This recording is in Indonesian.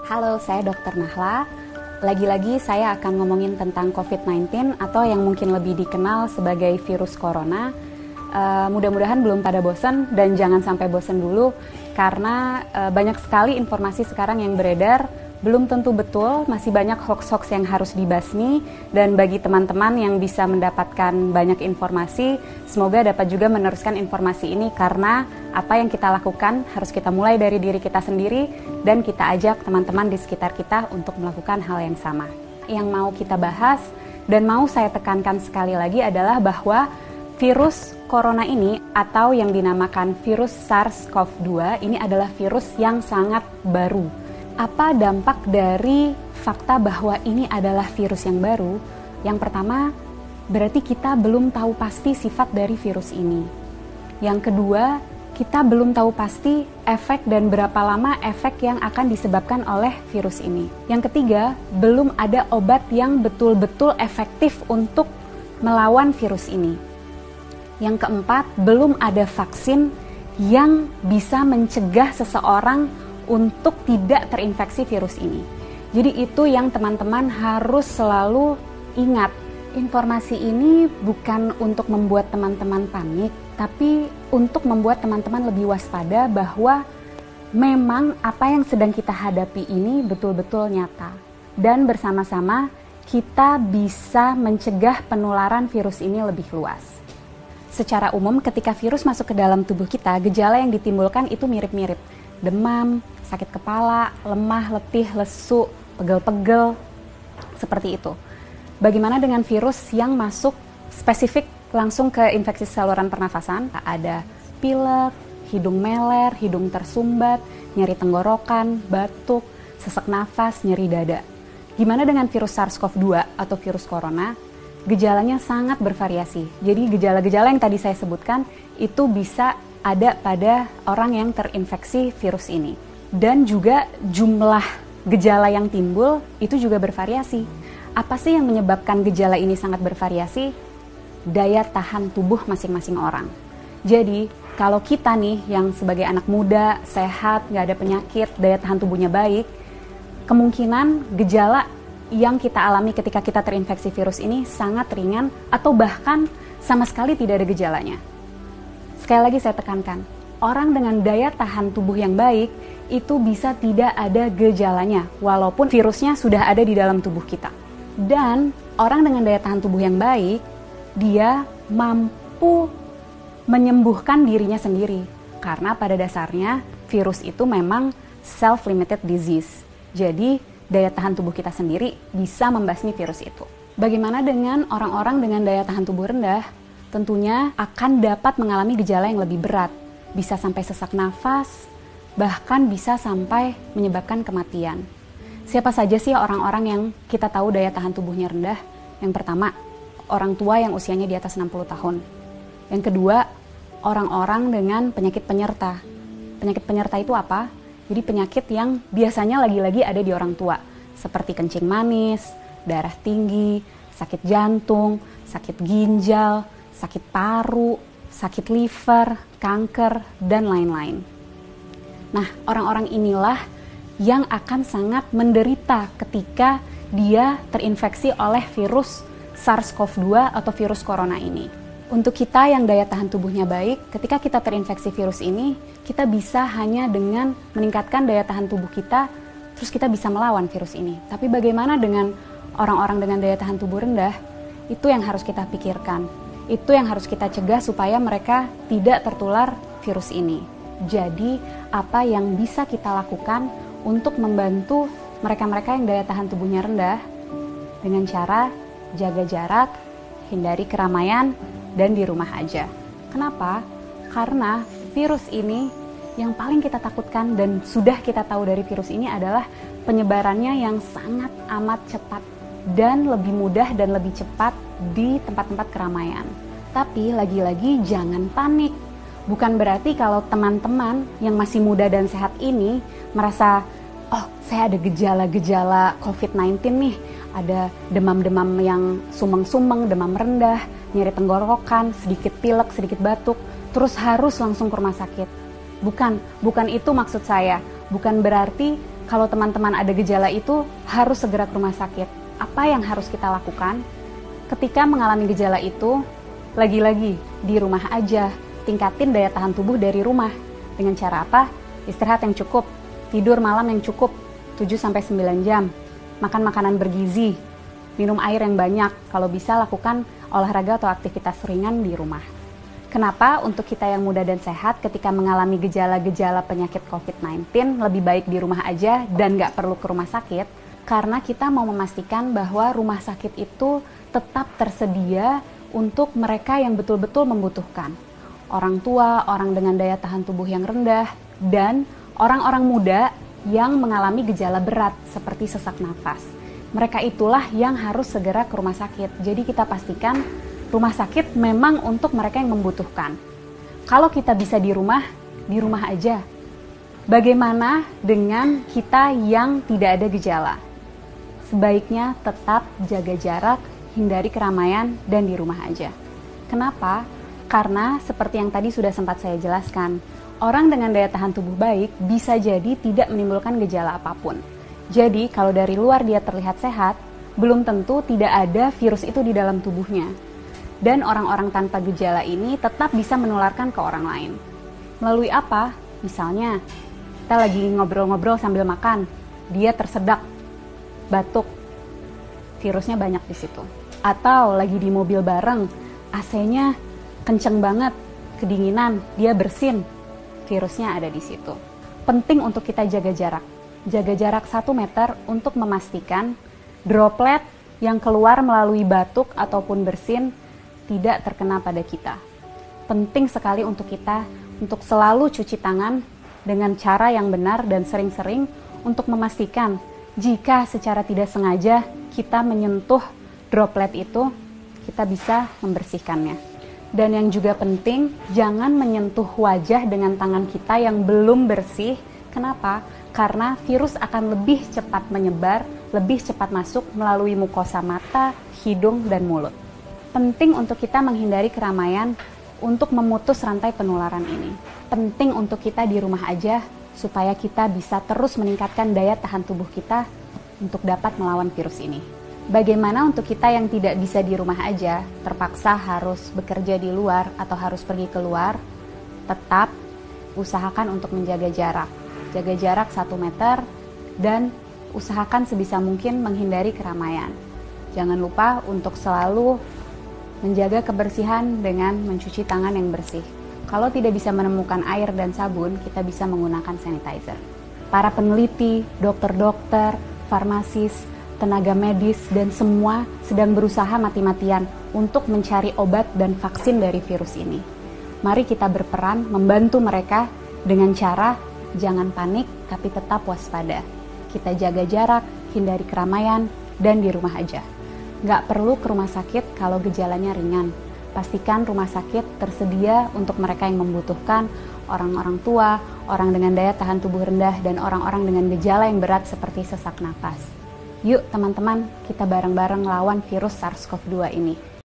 Halo, saya Dr. Nahla. Lagi-lagi saya akan ngomongin tentang COVID-19 atau yang mungkin lebih dikenal sebagai virus corona. Mudah-mudahan belum pada bosan dan jangan sampai bosan dulu karena banyak sekali informasi sekarang yang beredar. Belum tentu betul, masih banyak hoax-hoax yang harus dibasmi, dan bagi teman-teman yang bisa mendapatkan banyak informasi, semoga dapat juga meneruskan informasi ini karena apa yang kita lakukan harus kita mulai dari diri kita sendiri dan kita ajak teman-teman di sekitar kita untuk melakukan hal yang sama. Yang mau kita bahas dan mau saya tekankan sekali lagi adalah bahwa virus corona ini atau yang dinamakan virus SARS-CoV-2 ini adalah virus yang sangat baru. Apa dampak dari fakta bahwa ini adalah virus yang baru? Yang pertama, berarti kita belum tahu pasti sifat dari virus ini. Yang kedua, kita belum tahu pasti efek dan berapa lama efek yang akan disebabkan oleh virus ini. Yang ketiga, belum ada obat yang betul-betul efektif untuk melawan virus ini. Yang keempat, belum ada vaksin yang bisa mencegah seseorang untuk tidak terinfeksi virus ini. Jadi itu yang teman-teman harus selalu ingat. Informasi ini bukan untuk membuat teman-teman panik, tapi untuk membuat teman-teman lebih waspada bahwa memang apa yang sedang kita hadapi ini betul-betul nyata. Dan bersama-sama kita bisa mencegah penularan virus ini lebih luas. Secara umum ketika virus masuk ke dalam tubuh kita, gejala yang ditimbulkan itu mirip-mirip. Demam, sakit kepala, lemah, letih, lesu, pegel-pegel, seperti itu. Bagaimana dengan virus yang masuk spesifik langsung ke infeksi saluran pernafasan? Ada pilek, hidung meler, hidung tersumbat, nyeri tenggorokan, batuk, sesak nafas, nyeri dada. Gimana dengan virus SARS-CoV-2 atau virus corona? Gejalanya sangat bervariasi. Jadi gejala-gejala yang tadi saya sebutkan itu bisa ada pada orang yang terinfeksi virus ini. Dan juga jumlah gejala yang timbul itu juga bervariasi. Apa sih yang menyebabkan gejala ini sangat bervariasi? Daya tahan tubuh masing-masing orang. Jadi kalau kita nih yang sebagai anak muda, sehat, nggak ada penyakit, daya tahan tubuhnya baik, kemungkinan gejala yang kita alami ketika kita terinfeksi virus ini sangat ringan atau bahkan sama sekali tidak ada gejalanya. Sekali lagi saya tekankan, orang dengan daya tahan tubuh yang baik itu bisa tidak ada gejalanya walaupun virusnya sudah ada di dalam tubuh kita. Dan orang dengan daya tahan tubuh yang baik, dia mampu menyembuhkan dirinya sendiri karena pada dasarnya virus itu memang self-limited disease. Jadi daya tahan tubuh kita sendiri bisa membasmi virus itu. Bagaimana dengan orang-orang dengan daya tahan tubuh rendah? Tentunya akan dapat mengalami gejala yang lebih berat, bisa sampai sesak nafas, bahkan bisa sampai menyebabkan kematian. Siapa saja sih orang-orang yang kita tahu daya tahan tubuhnya rendah? Yang pertama, orang tua yang usianya di atas 60 tahun. Yang kedua, orang-orang dengan penyakit penyerta. Penyakit penyerta itu apa? Jadi penyakit yang biasanya lagi-lagi ada di orang tua, seperti kencing manis, darah tinggi, sakit jantung, sakit ginjal, sakit paru, sakit liver, kanker, dan lain-lain. Nah, orang-orang inilah yang akan sangat menderita ketika dia terinfeksi oleh virus SARS-CoV-2 atau virus corona ini. Untuk kita yang daya tahan tubuhnya baik, ketika kita terinfeksi virus ini, kita bisa hanya dengan meningkatkan daya tahan tubuh kita, terus kita bisa melawan virus ini. Tapi bagaimana dengan orang-orang dengan daya tahan tubuh rendah? Itu yang harus kita pikirkan. Itu yang harus kita cegah supaya mereka tidak tertular virus ini. Jadi, apa yang bisa kita lakukan untuk membantu mereka-mereka yang daya tahan tubuhnya rendah? Dengan cara jaga jarak, hindari keramaian, dan di rumah aja. Kenapa? Karena virus ini yang paling kita takutkan dan sudah kita tahu dari virus ini adalah penyebarannya yang sangat amat cepat dan lebih mudah dan lebih cepat di tempat-tempat keramaian. Tapi lagi-lagi jangan panik. Bukan berarti kalau teman-teman yang masih muda dan sehat ini merasa, oh saya ada gejala-gejala COVID-19 nih, ada demam-demam yang sumeng-sumeng, demam rendah, nyeri tenggorokan, sedikit pilek, sedikit batuk, terus harus langsung ke rumah sakit. Bukan itu maksud saya. Bukan berarti Kalau teman-teman ada gejala itu, harus segera ke rumah sakit. Apa yang harus kita lakukan? Ketika mengalami gejala itu, lagi-lagi di rumah aja, tingkatin daya tahan tubuh dari rumah. Dengan cara apa? Istirahat yang cukup, tidur malam yang cukup, 7-9 jam, makan makanan bergizi, minum air yang banyak, kalau bisa lakukan olahraga atau aktivitas ringan di rumah. Kenapa untuk kita yang muda dan sehat ketika mengalami gejala-gejala penyakit COVID-19 lebih baik di rumah aja dan nggak perlu ke rumah sakit? Karena kita mau memastikan bahwa rumah sakit itu tetap tersedia untuk mereka yang betul-betul membutuhkan. Orang tua, orang dengan daya tahan tubuh yang rendah, dan orang-orang muda yang mengalami gejala berat seperti sesak nafas. Mereka itulah yang harus segera ke rumah sakit. Jadi kita pastikan rumah sakit memang untuk mereka yang membutuhkan. Kalau kita bisa di rumah aja. Bagaimana dengan kita yang tidak ada gejala? Sebaiknya tetap jaga jarak, hindari keramaian, dan di rumah aja. Kenapa? Karena seperti yang tadi sudah sempat saya jelaskan, orang dengan daya tahan tubuh baik bisa jadi tidak menimbulkan gejala apapun. Jadi kalau dari luar dia terlihat sehat, belum tentu tidak ada virus itu di dalam tubuhnya. Dan orang-orang tanpa gejala ini tetap bisa menularkan ke orang lain. Melalui apa? Misalnya, kita lagi ngobrol-ngobrol sambil makan, dia tersedak, batuk, virusnya banyak di situ. Atau lagi di mobil bareng, AC-nya kenceng banget, kedinginan, dia bersin, virusnya ada di situ. Penting untuk kita jaga jarak 1 meter untuk memastikan droplet yang keluar melalui batuk ataupun bersin tidak terkena pada kita. Penting sekali untuk kita untuk selalu cuci tangan dengan cara yang benar dan sering-sering untuk memastikan jika secara tidak sengaja kita menyentuh droplet itu, kita bisa membersihkannya. Dan yang juga penting, jangan menyentuh wajah dengan tangan kita yang belum bersih. Kenapa? Karena virus akan lebih cepat menyebar, lebih cepat masuk melalui mukosa mata, hidung, dan mulut. Penting untuk kita menghindari keramaian untuk memutus rantai penularan ini. Penting untuk kita di rumah aja supaya kita bisa terus meningkatkan daya tahan tubuh kita untuk dapat melawan virus ini. Bagaimana untuk kita yang tidak bisa di rumah aja, terpaksa harus bekerja di luar atau harus pergi keluar, tetap usahakan untuk menjaga jarak. Jaga jarak 1 meter dan usahakan sebisa mungkin menghindari keramaian. Jangan lupa untuk selalu menjaga kebersihan dengan mencuci tangan yang bersih. Kalau tidak bisa menemukan air dan sabun, kita bisa menggunakan sanitizer. Para peneliti, dokter-dokter, farmasis, tenaga medis, dan semua sedang berusaha mati-matian untuk mencari obat dan vaksin dari virus ini. Mari kita berperan membantu mereka dengan cara jangan panik tapi tetap waspada. Kita jaga jarak, hindari keramaian, dan di rumah aja. Nggak perlu ke rumah sakit kalau gejalanya ringan. Pastikan rumah sakit tersedia untuk mereka yang membutuhkan, orang-orang tua, orang dengan daya tahan tubuh rendah, dan orang-orang dengan gejala yang berat seperti sesak nafas. Yuk teman-teman, kita bareng-bareng lawan virus SARS-CoV-2 ini.